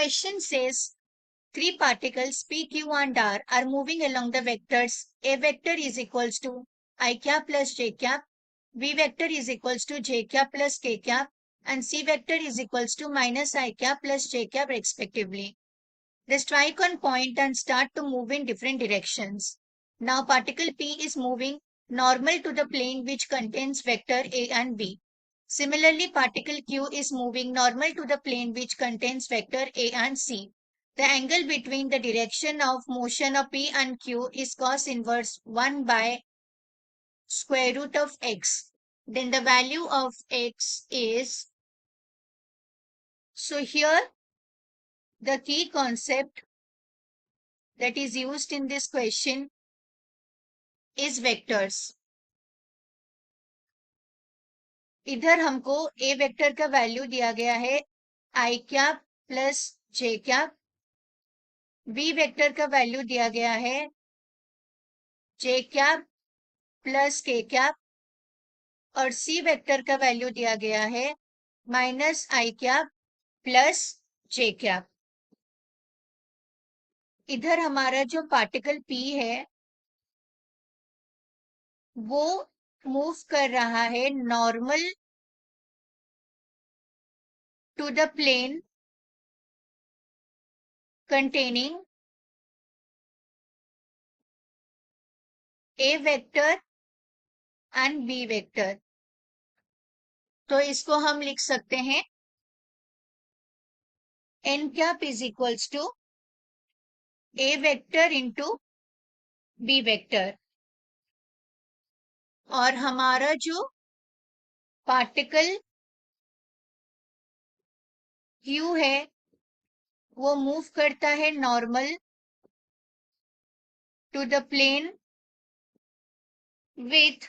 question says three particles P, Q and R are moving along the vectors A vector is equals to I cap plus j cap, B vector is equals to j cap plus k cap, and C vector is equals to minus I cap plus j cap respectively. They strike on point and start to move in different directions. Now particle P is moving normal to the plane which contains vector A and B. Similarly, particle Q is moving normal to the plane which contains vector A and C. The angle between the direction of motion of P and Q is cos inverse 1 by square root of x. Then the value of x is, so here the key concept that is used in this question is vectors. इधर हमको a vector का value दिया गया है i cap plus j cap, b vector का value दिया गया है j cap plus k cap, और c वेक्टर का वैल्यू दिया गया है minus i cap plus j cap. इधर हमारा जो पार्टिकल p है वो मूव कर रहा है normal to the plane containing a vector and b vector. तो इसको हम लिख सकते हैं n cap is equals to a vector into b vector, और हमारा जो पार्टिकल q है वो मूव करता है normal to the plane with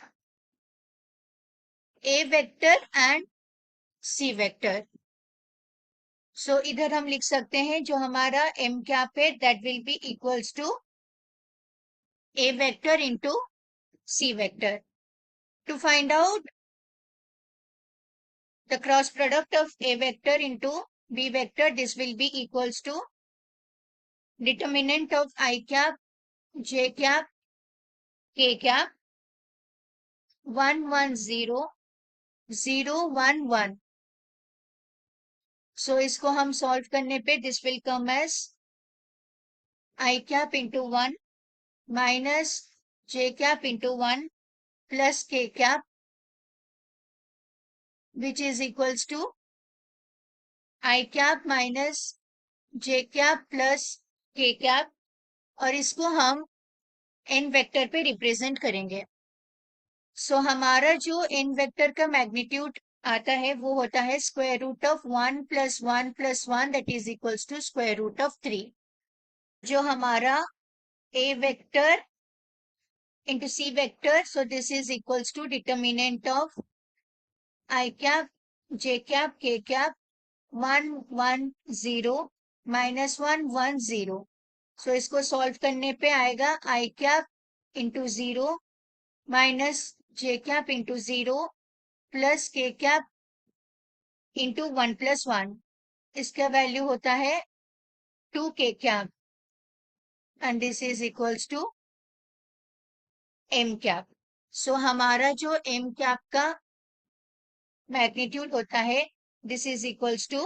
a vector and c vector. So इधर हम लिख सकते हैं जो हमारा m कैप है that will be equals to a vector into c vector. To find out the cross product of a vector into b vector, this will be equals to determinant of I cap, j cap, k cap, 1 1 0 0 1 1. So इसको हम solve करने पे this will come as I cap into 1 minus j cap into 1 plus k cap, which is equals to I cap minus j cap plus k cap, और इसको हम n vector पे represent करेंगे. सो हमारा जो n वेक्टर का magnitude आता है वो होता है square root of 1 plus 1 plus 1 that is equals to square root of 3. जो हमारा a vector into c vector, so this is equals to determinant of I cap, j cap, k cap, 1 1 0 minus 1 1 0. so इसको solve करने पे आएगा I cap into 0 minus j cap into 0 plus k cap into 1 plus 1. इसका value होता है 2 k cap, and this is equals to m cap. so हमारा जो m cap का मैग्नीट्यूड होता है this is equals to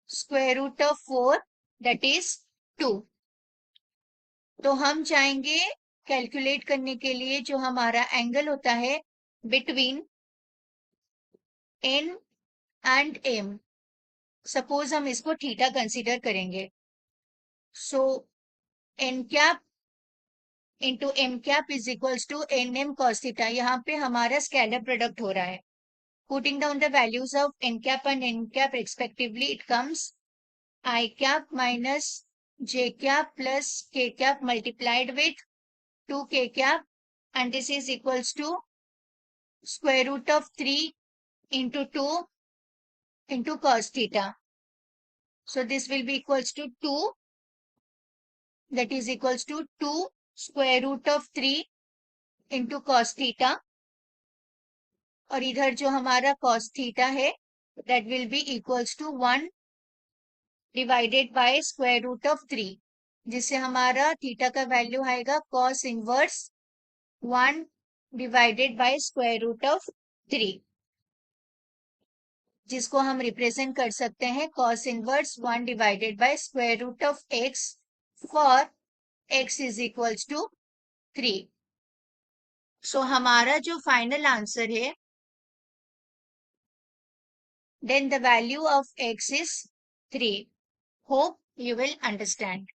square root of 4 that is 2. तो हम चाहेंगे कैलकुलेट करने के लिए जो हमारा एंगल होता है between n and m. Suppose हम इसको थीटा कंसीडर करेंगे. So n cap into m cap is equals to nm cos theta. यहाँ पे हमारा स्केलर प्रोडक्ट हो रहा है. Putting down the values of n cap and n cap respectively, it comes I cap minus j cap plus k cap multiplied with 2 k cap, and this is equals to square root of 3 into 2 into cos theta. So this will be equals to 2, that is equals to 2 square root of 3 into cos theta, और इधर जो हमारा cos theta है that will be equals to 1 divided by square root of 3, जिससे हमारा theta का value आएगा cos inverse 1 divided by square root of 3, जिसको हम रिप्रेजेंट कर सकते हैं cos inverse 1 divided by square root of x for x is equals to 3। So हमारा जो फाइनल आंसर है, then the value of x is 3. Hope you will understand.